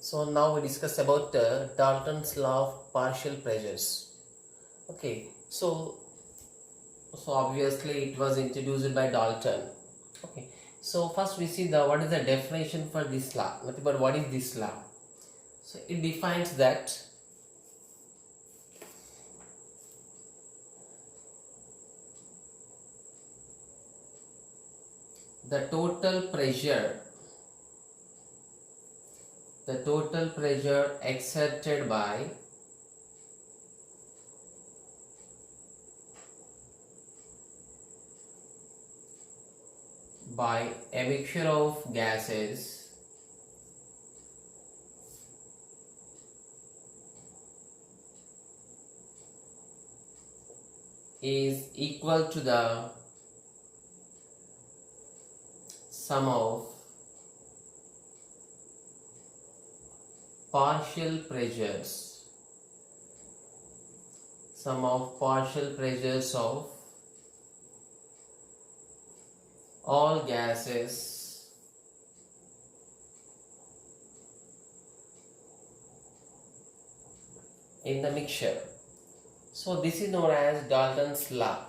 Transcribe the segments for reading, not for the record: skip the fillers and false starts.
So now we discuss about Dalton's law of partial pressures. Okay, so obviously it was introduced by Dalton. Okay, so first we see the what is the definition for this law. Nothing but what is this law? So it defines that the total pressure exerted by a mixture of gases is equal to the sum of partial pressures of all gases in the mixture. So this is known as Dalton's law.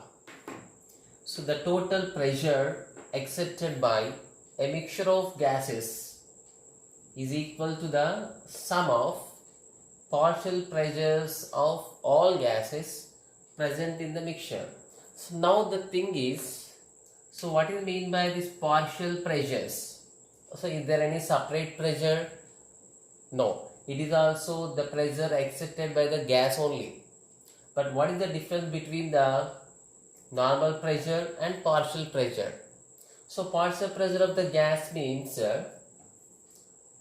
So the total pressure exerted by a mixture of gases is equal to the sum of partial pressures of all gases present in the mixture. So now the thing is, so what is mean by these partial pressures? So is there any separate pressure? No. It is also the pressure exerted by the gas only. But what is the difference between the normal pressure and partial pressure? So partial pressure of the gas means,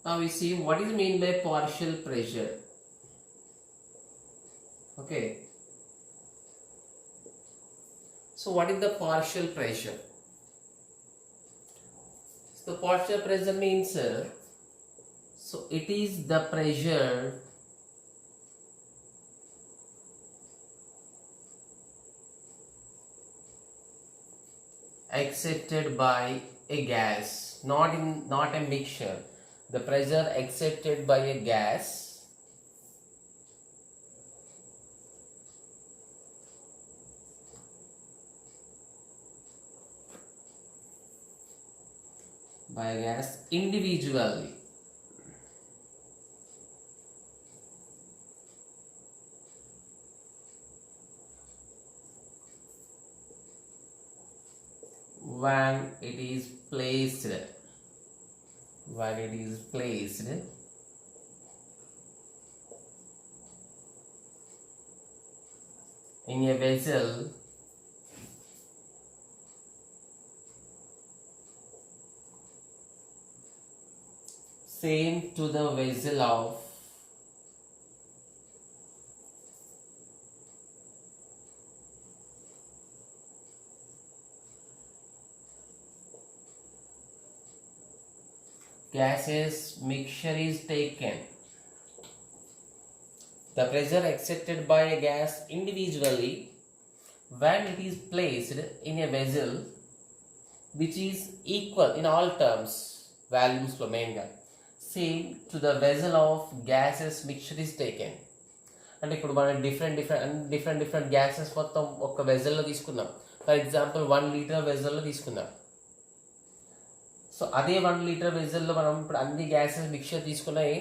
now we see what is mean by partial pressure. Okay. So what is the partial pressure? So partial pressure means, so it is the pressure exerted by a gas, not a mixture. The pressure exerted by a gas individually. When it is placed in a vessel same to the vessel of gases mixture is taken. The pressure exerted by a gas individually when it is placed in a vessel which is equal in all terms, values lo mainga, same to the vessel of gases mixture is taken. అంటే ఇప్పుడు మనం different gases మొత్తం ఒక వెజల్లో తీసుకుందాం. For example 1 litre వెజల్లో తీసుకుందాం. So అదే 1 litre వెజల్లో మనం ఇప్పుడు అన్ని గ్యాసెస్ మిక్చర్ తీసుకున్నాయి.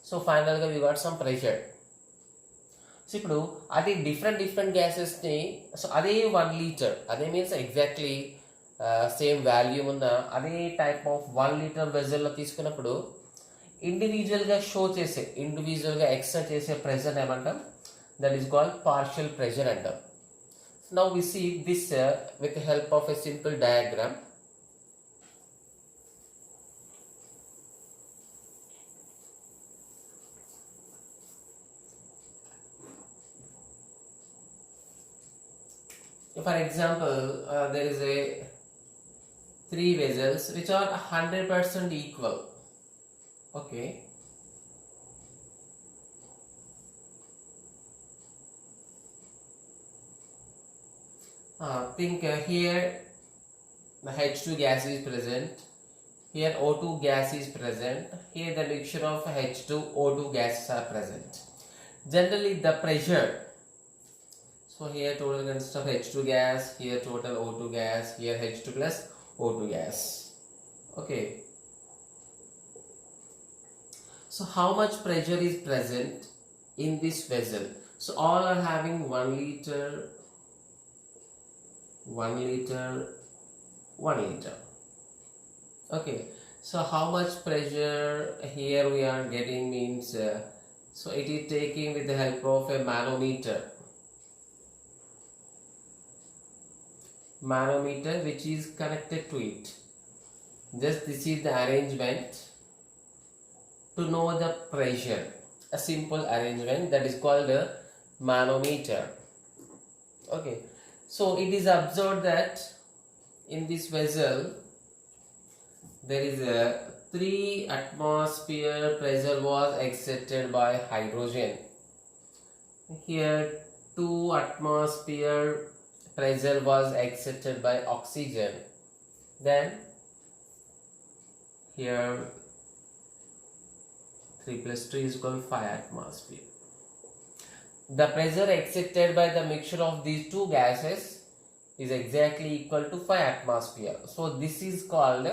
సో ఫైనల్గా we got some pressure. So ఇప్పుడు అది డిఫరెంట్ గ్యాసెస్ని, సో అదే 1 లీటర్, అదే మీన్స్ ఎగ్జాక్ట్లీ సేమ్ వాల్యూమ్ ఉన్న అదే టైప్ ఆఫ్ 1 లీటర్ వెజల్లో తీసుకున్నప్పుడు ఇండివిజువల్గా ఎక్స్ట్రా చేసే ప్రెషర్ ఏమంటాం? That is called partial pressure అంటాం. Now we see this with help of a simple diagram. For example, there is a 3 vessels which are 100% equal. Okay. Think here the H2 gas is present, Here O2 gas is present. Here the mixture of H2 O2 gases are present. Generally the pressure, so here total consists of H2 gas, here total O2 gas, here H2 plus O2 gas. Okay. So how much pressure is present in this vessel? So all are having 1 liter, 1 liter, 1 liter. Okay. So how much pressure here we are getting means, so it is taking with the help of a manometer. Manometer which is connected to it. Just this is the arrangement to know the pressure. A simple arrangement that is called a manometer. Okay. So it is observed that in this vessel there is a 3 atmosphere pressure was exerted by hydrogen. Here 2 atmosphere pressure was exerted by oxygen. Then here 3 plus 2 is equal to 5 atmosphere. The pressure exerted by the mixture of these two gases is exactly equal to 5 atmosphere. So this is called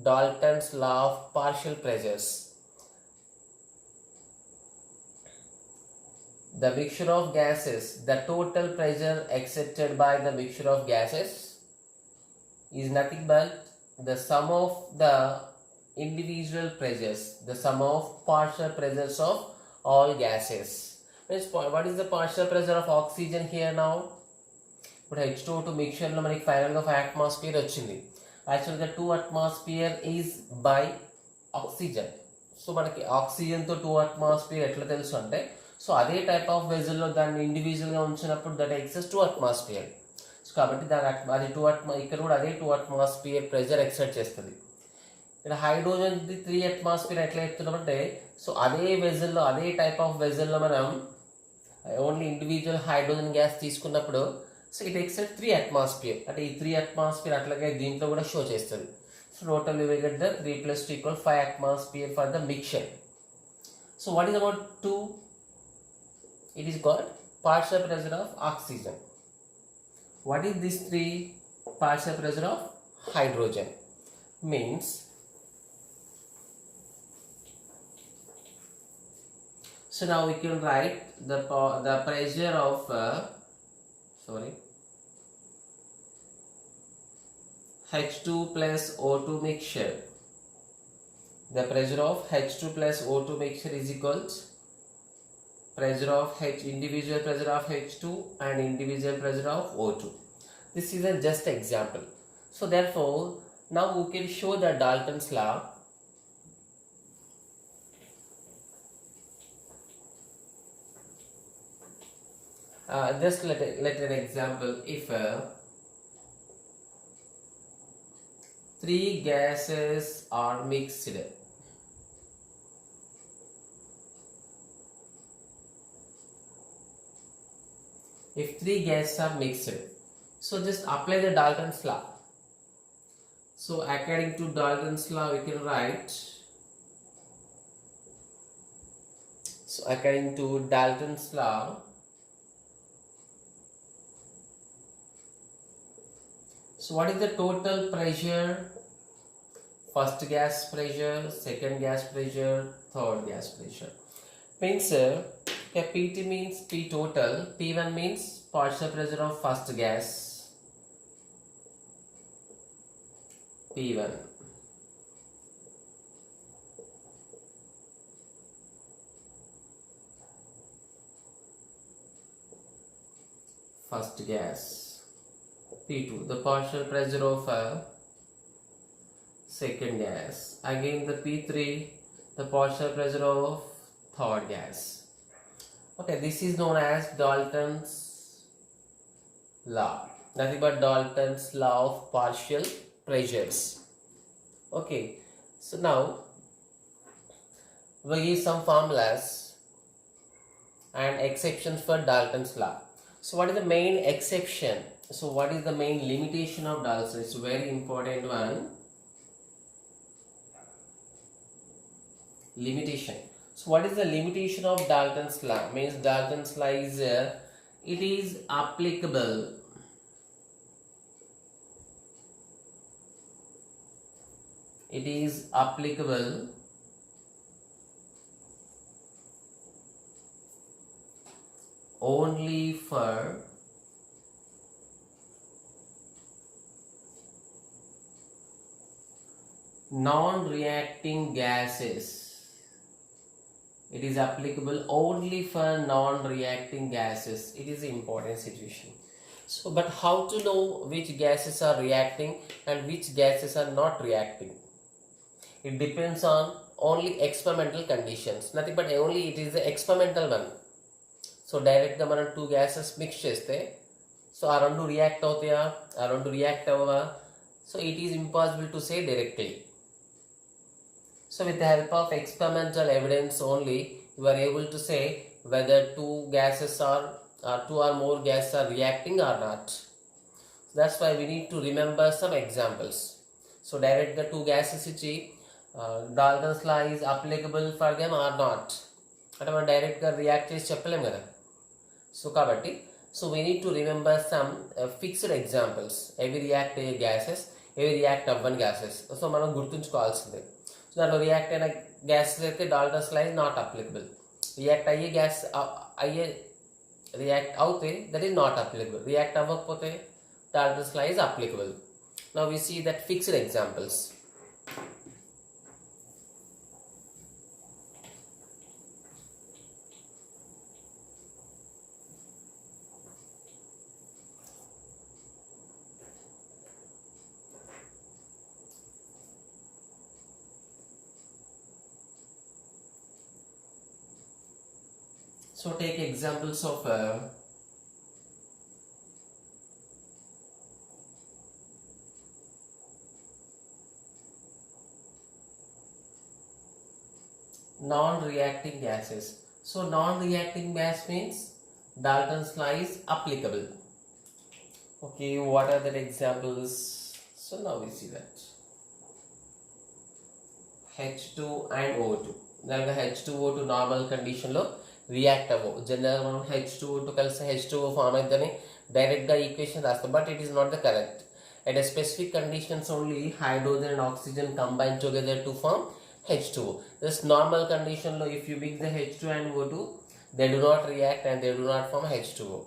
Dalton's law of partial pressures. The mixture of gases, the total pressure exerted by the mixture of gases is nothing but the sum of the individual pressures, the sum of partial pressures of all gases. What is the partial pressure of oxygen here now? But H2O2 mixture lo manaki final ga 5 atmosphere vachindi. Actually the 2 atmosphere is by oxygen. So manaki oxygen to 2 atmosphere etla telusu ante, so ade type of vessel lo danni individual ga unchinappudu that excess 2 atmosphere. So kabatti adi 2 atmosphere ikkada kuda ade 2 atmosphere pressure exert chestadi. ఇక్కడ hydrogen 3 atmosphere ఎట్లా చెప్తున్నామంటే, so అదే వెజల్లో అదే type of వెజల్లో మనం only individual hydrogen gas తీసుకున్నప్పుడు so it ఎక్సెట్ 3 atmosphere, అంటే ఈ 3 atmosphere అట్లాగే దీంట్లో కూడా షో చేస్తుంది. So total we get the 3 plus 2 equal 5 atmosphere for the mixture. So what is about 2? It is called partial pressure of oxygen. What is this 3? Partial pressure of hydrogen. Means so now we can write the pressure of H2 plus O2 mixture. The pressure of H2 plus O2 mixture is equal to pressure of individual pressure of H2 and individual pressure of O2. This is a just example. So therefore now we can show the Dalton's law. Just let an example. If 3 gases are mixed, if 3 gases are mixed, so just apply the Dalton's law. So according to Dalton's law we can write, so according to Dalton's law, so what is the total pressure? First gas pressure, second gas pressure, third gas pressure. Means PT means P total, P1 means partial pressure of first gas, P1. First gas. P2, the partial pressure of second gas. Again the P3, the partial pressure of third gas. Okay, this is known as Dalton's law. Nothing but Dalton's law of partial pressures. Okay, so now we give some formulas and exceptions for Dalton's law. So what is the main exception? So what is the main limitation of Dalton? It's a very important one. limitation. So what is the limitation of Dalton's law? Means Dalton's law is it is applicable only for non-reacting gases. It is applicable only for non-reacting gases. It is an important situation. So, but how to know which gases are reacting and which gases are not reacting? It depends on only experimental conditions. Nothing but only it is the experimental one. So direct గా మనం 2 gases mix చేస్తే so ఆ రెండు react అవుతాయా ఆ రెండు react అవ్వవా so it is impossible to say directly. So with the help of experimental evidence only, you are able to say whether two gases are or two or more gases are reacting or not. So that's why we need to remember some examples. So direct the two gases ichi Dalton's law is applicable for them or not. అంటే మనం డైరెక్ట్గా react చేసి చెప్పలేం కదా. So కాబట్టి so we need to remember some fixed examples. Every react అయ్యే gases, every react అవ్వని gases. So మనం గుర్తుంచుకోవాల్సిందే. సో దాంట్లో రియాక్ట్ అయిన గ్యాసెస్ అయితే Dalton's law is not applicable. React అయ్యే గ్యాస్ రియాక్ట్ అవుతే that is not applicable. React అవ్వకపోతే Dalton's law is applicable. Now we see that fixed examples. So take examples of non-reacting gases. So non-reacting gas means Dalton's law is applicable. Okay, what are the examples? So now we see that H2 and O2. Now H2O2 normal condition lo react అవ్వవు. General మనం H2O2 కలిసి H2O form అయిద్దని డైరెక్ట్గా equation రాస్తాం, but it is not the correct. At a specific conditions only hydrogen and oxygen combine together to form H2O. This normal condition lo if you mix the H2 and O2 they do not react and they do not form H2O.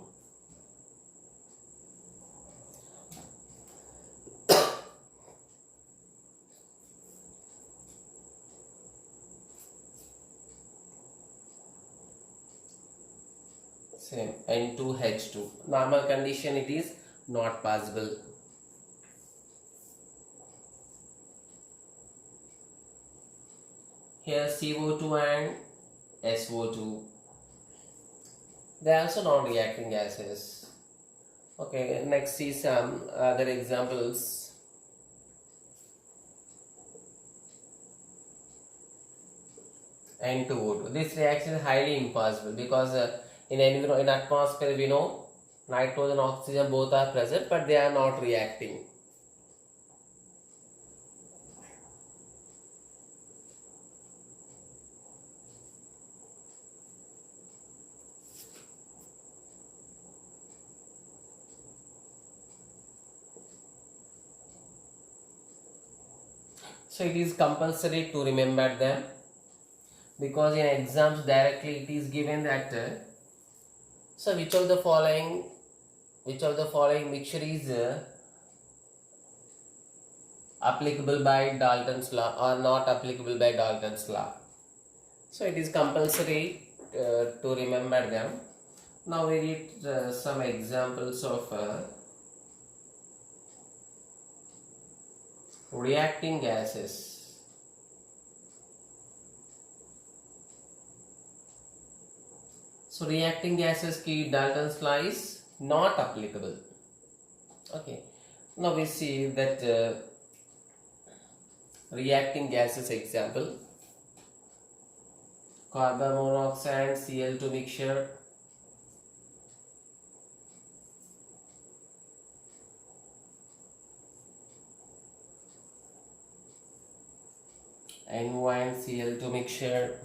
Same N2H2 normal condition it is not possible. Here CO2 and SO2 they are also non-reacting gases. Okay, next see some other examples. N2O2 this reaction is highly impossible because in atmosphere we know nitrogen oxygen both are present but they are not reacting. So it is compulsory to remember them because in exams directly it is given that so which of the following mixture is applicable by Dalton's law or not applicable by Dalton's law. So it is compulsory to remember them. Now we read some examples of reacting gases. So reacting gases ki Dalton's law is not applicable. Okay, now we see that reacting gases example carbon monoxide Cl2 mixture, NO and Cl2 mixture,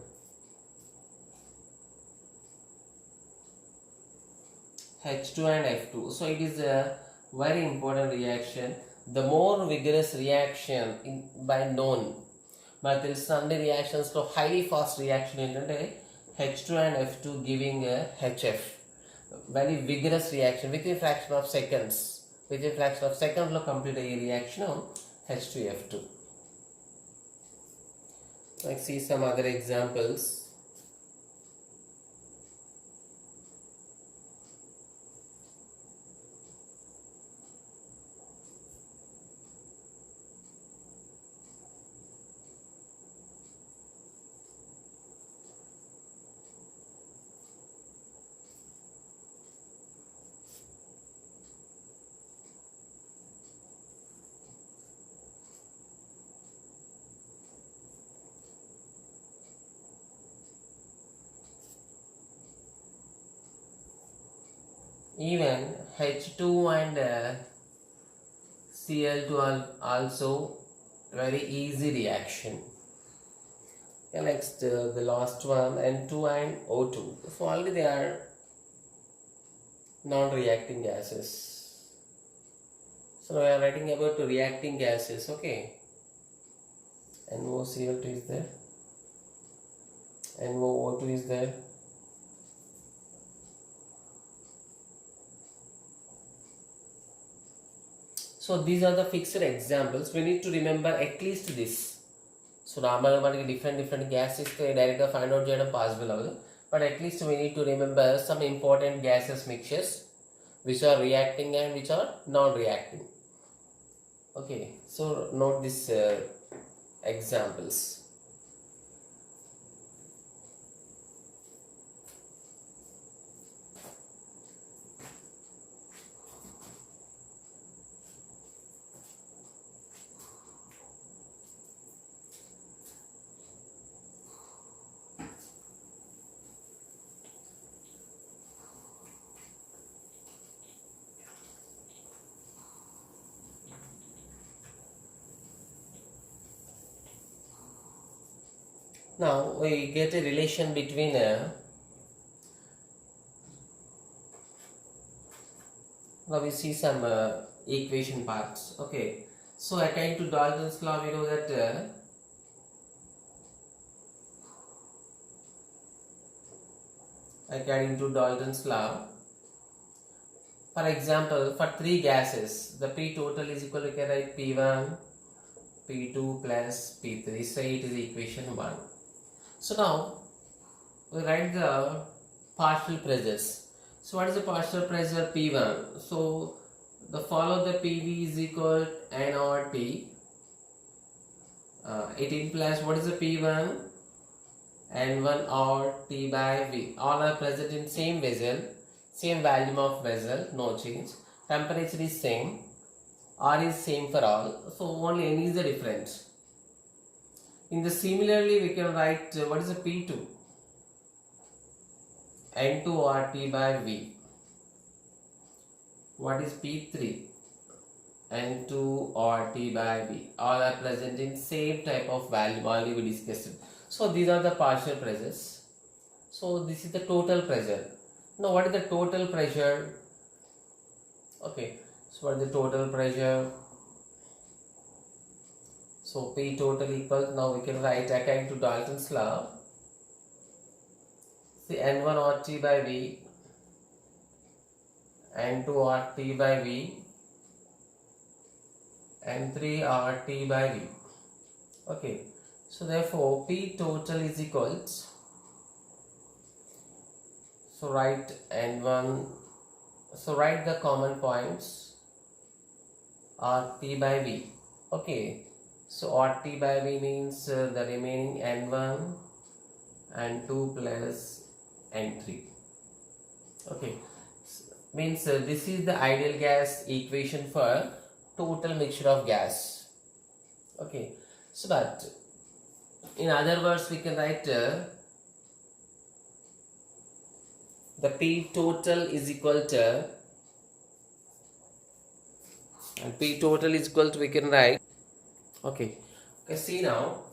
H2 and F2. So it is a very important reaction. The more vigorous reaction by known, but there is some reactions to highly fast reaction ఏంటంటే H2 and F2 giving a HF. Very vigorous reaction within fraction of seconds. Within fraction of seconds lo complete a reaction H2F2. Let's see some other examples. Even H2 and Cl2 are also very easy reaction. Okay, next the last one, N2 and O2. So already they are non-reacting gases. So we are writing about reacting gases. Okay, NOCl2 is there, NOO2 is there. So these are the fixed examples. We need to remember at least this. So normally మనకి different gases ఇస్తే direct గా find out చేయడం possible అవ్వదు. But at least we need to remember some important gases mixtures which are reacting and which are non-reacting. Okay, so note these examples. Now we get a relation between now we see some equation parts. Okay, so according to Dalton's law we know that according to Dalton's law, for example, for three gases the P total is equal to, you can write P1 P2 plus P3. Say it is equation 1. So now we write the partial pressures. So what is the partial pressure? P1. So the follow the PV is equal to N or P. It implies what is the P1? N1 or T by V. All are present in same vessel, same volume of vessel, no change. Temperature is same. R is same for all. So only N is the difference. In the similarly we can write what is the P2? N2 or T by V. What is P3? N2 or T by V. All are present in same type of value, only we discussed it. So these are the partial pressures. So this is the total pressure. Now what is the total pressure? Okay, so what is the total pressure? So P total equals, now we can write according to Dalton's law, see N1 or T by V, N2 or T by V, N3 or T by V. Okay, so therefore P total is equals, so write N1, so write the common points R T by V. Okay, so RT by V means the remaining N1 and 2 plus N3. Okay, means this is the ideal gas equation for total mixture of gas. Okay, so but in other words we can write the P total is equal to, and P total is equal to, we can write, okay, see now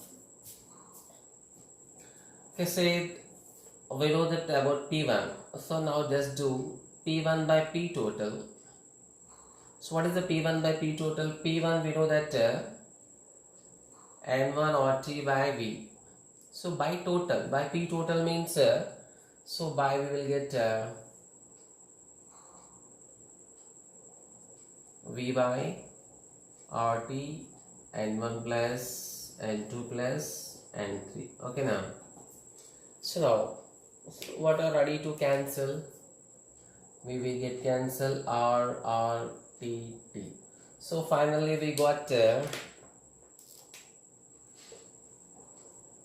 Okay, say we know that about P1. So now just do P1 by P total. So what is the P1 by P total? P1 we know that N1 RT by V. So by total, by P total means so by we will get V by RT N1 plus N2 plus N3. Okay now. So now what are ready to cancel? We will get cancel R T T. So finally we got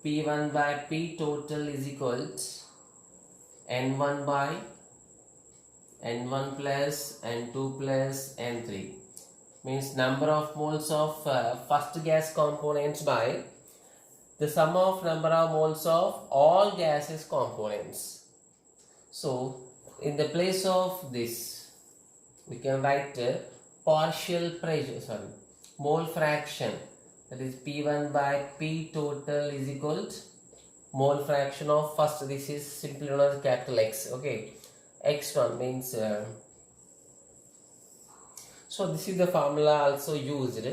P1 by P total is equal to N1 by N1 plus N2 plus N3. Means number of moles of first gas components by the sum of number of moles of all gases components. So in the place of this we can write partial pressure, mole fraction, that is P1 by P total is equal to mole fraction of first, this is simply known as capital X. Okay, X1 means so this is the formula also used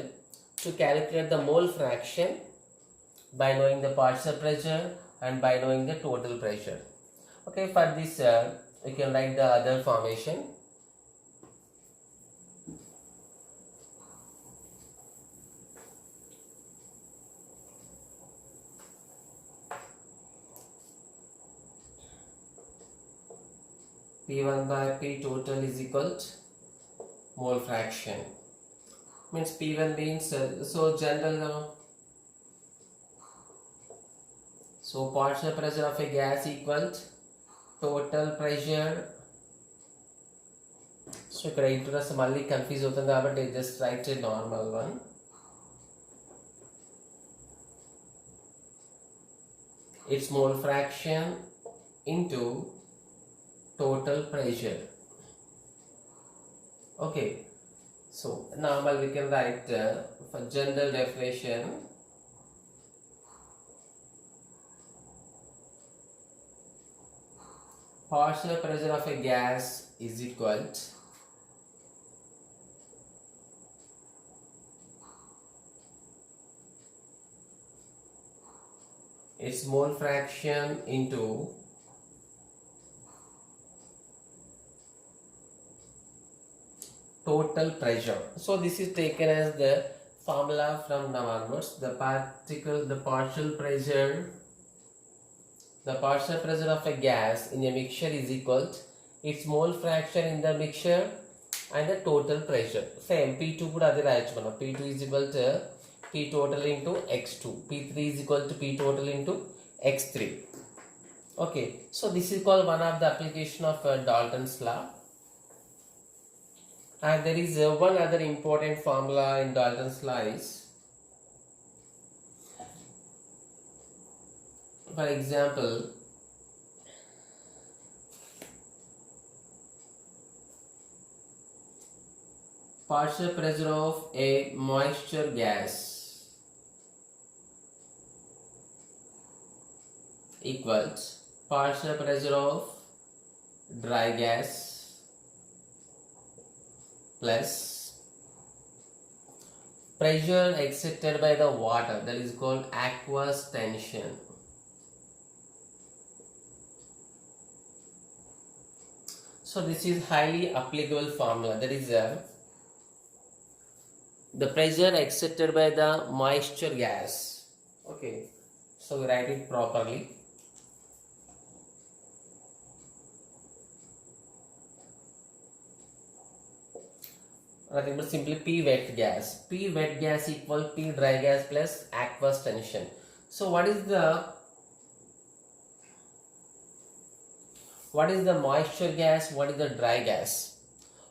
to calculate the mole fraction by knowing the partial pressure and by knowing the total pressure. Okay, for this we can write the other formation. P1 by P total is equal to mole fraction. Means P1 means so general so partial pressure of a gas equal to total pressure. So ఇక్కడ ఇంటర్నెస్ మళ్ళీ confuse అవుతుంది కాబట్టి just write a normal one. Its mole fraction into total pressure. Okay, so normal we can write for general definition partial pressure of a gas is equal to its mole fraction into total pressure. So this is taken as the formula from now onwards. The partial pressure of a gas in a mixture is equal to its mole fraction in the mixture and the total pressure. Same P2 kuda adi rayachu manam. P2 is equal to P total into X2. P3 is equal to P total into X3. Okay, so this is called one of the application of Dalton's law. And there is one other important formula in Dalton's law is, for example, partial pressure of a moisture gas equals partial pressure of dry gas plus pressure exerted by the water, that is called aqueous tension. So this is highly applicable formula, that is the pressure exerted by the moisture gas. Okay, so we write it properly. Nothing but simply P wet gas. P wet gas equal P dry gas plus aqueous tension. So what is the moisture gas? What is the dry gas?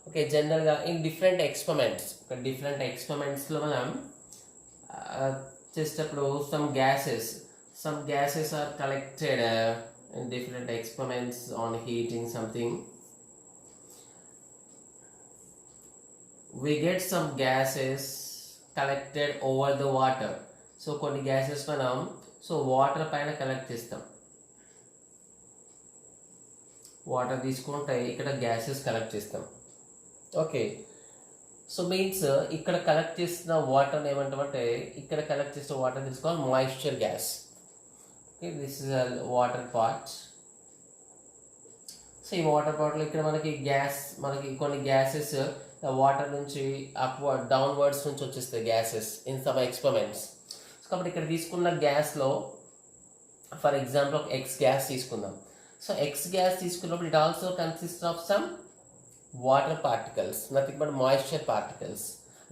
Okay, generally in different experiments lo manam చేసేటప్పుడు some gases are collected in different experiments on heating something. We get some gases collected over the water. So కొన్ని gases మనం so water పైన collect చేస్తాం. Water తీసుకుంటే ఇక్కడ gases collect చేస్తాం. Okay, so means ఇక్కడ collect చేసిన వాటర్ ఏమంటామంటే, ఇక్కడ కలెక్ట్ చేసిన వాటర్ తీసుకోవాలి moisture gas. Okay, this is water part. So ఈ వాటర్ పార్ట్లో ఇక్కడ మనకి గ్యాస్, మనకి కొన్ని గ్యాసెస్ వాటర్ నుంచి అప్వర్డ్ డౌన్వర్డ్స్ నుంచి వచ్చేస్తాయి gases in some experiments. So కాబట్టి ఇక్కడ తీసుకున్న గ్యాస్లో ఫర్ ఎగ్జాంపుల్ ఒక ఎక్స్ గ్యాస్ తీసుకుందాం. సో ఎక్స్ గ్యాస్ తీసుకున్నప్పుడు it also consist of some water particles, nothing but moisture particles.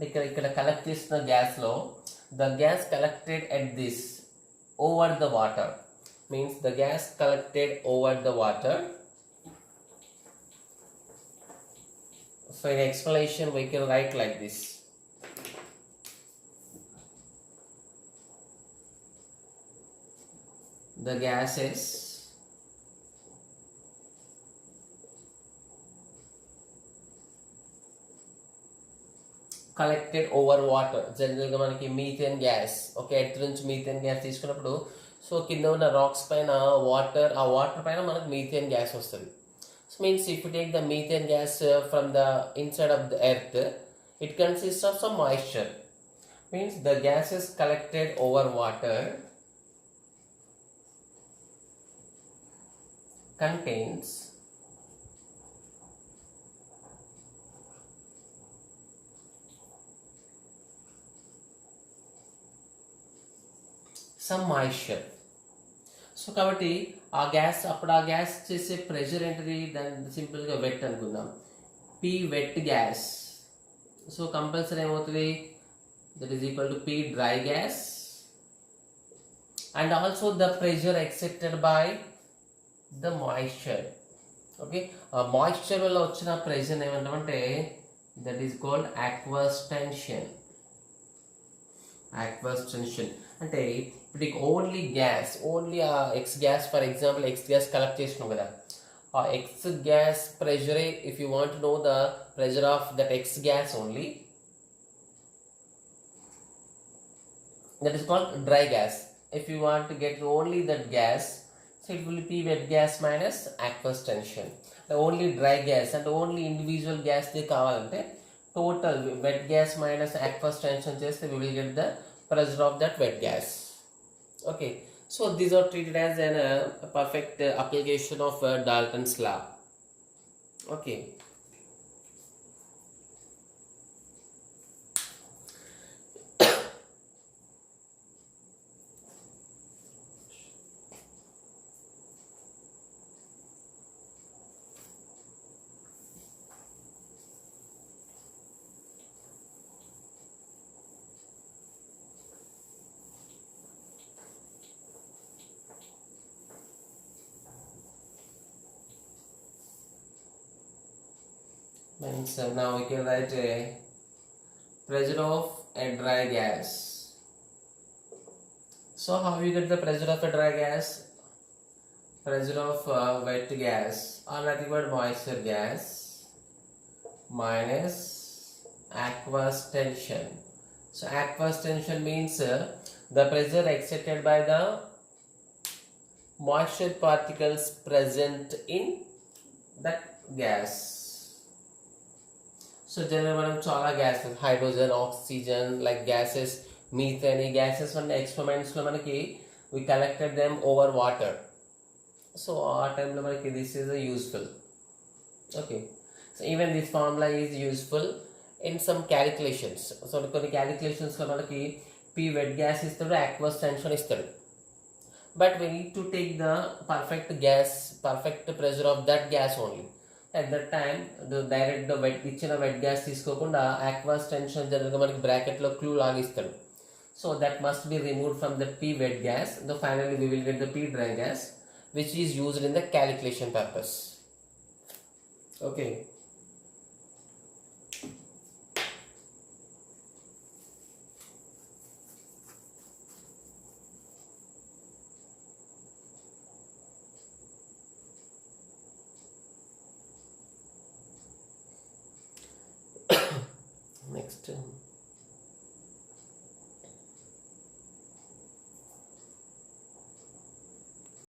ఇక్కడ కలెక్ట్ చేసిన గ్యాస్లో the gas collected at this over the water means the gas collected over the water. So in explanation we can write like this. The gases collected over water. జనరల్గా మనకి methane gas, okay, earth నుంచి methane gas తీసుకున్నప్పుడు so కింద ఉన్న racks పైన water, ఆ water పైన మనకు మీథేన్ గ్యాస్ వస్తుంది. So means if you take the methane gas from the inside of the earth, it consists of some moisture. Means the gas is collected over water contains some moisture. So కాబట్టి ఆ gas, అప్పుడు ఆ gas చేసే pressure ఏంటిది, దాన్ని సింపుల్గా wet అనుకుందాం, P wet gas. So compulsory ఏమవుతుంది, that is equal to P dry gas and also the pressure excepted by the moisture. Okay, ఆ మాయిశ్చర్ వల్ల వచ్చిన ప్రెషర్ ఏమంటామంటే that is called aqueous tension. aqueous tension అంటే ఇప్పుడు only gas, only ఆ X gas, for example X gas collect చేసినాం కదా, ఆ ఎక్స్ గ్యాస్ ప్రెషరే, if you want know the pressure of that X gas only, that is called dry gas. If you want to get only that gas, so it will be wet gas minus aqueous tension. The only dry gas and only individual gas they kavalante total wet gas minus aqueous tension cheste we will get the pressure of that wet gas. Okay, so these are treated as a perfect application of Dalton's law. Okay. Means now we can write a pressure of a dry gas. So how you get the pressure of a dry gas? Pressure of wet gas or nothing but moisture gas minus aqueous tension. So aqueous tension means the pressure exerted by the moisture particles present in that gas. So general మనం చాలా gases, hydrogen, oxygen like gases, methane, ఈ gases అనే ఎక్స్పెరిమెంట్స్లో మనకి we collected them over water. So ఆ టైంలో మనకి this is useful. Okay, so even this formula is useful in some calculations. So కొన్ని క్యాలిక్యులేషన్స్లో మనకి పీ వెట్ గ్యాస్ ఇస్తాడు, aqueous tension ఇస్తాడు, but we need to take the perfect gas, perfect pressure of that gas only. At that time direct ఇచ్చిన wet gas తీసుకోకుండా aqueous tension జనరల్గా మనకి బ్రాకెట్లో clue లాగిస్తాడు. So that must be removed from the P wet gas. The finally we will get the P dry gas which is used in the calculation purpose. Okay, next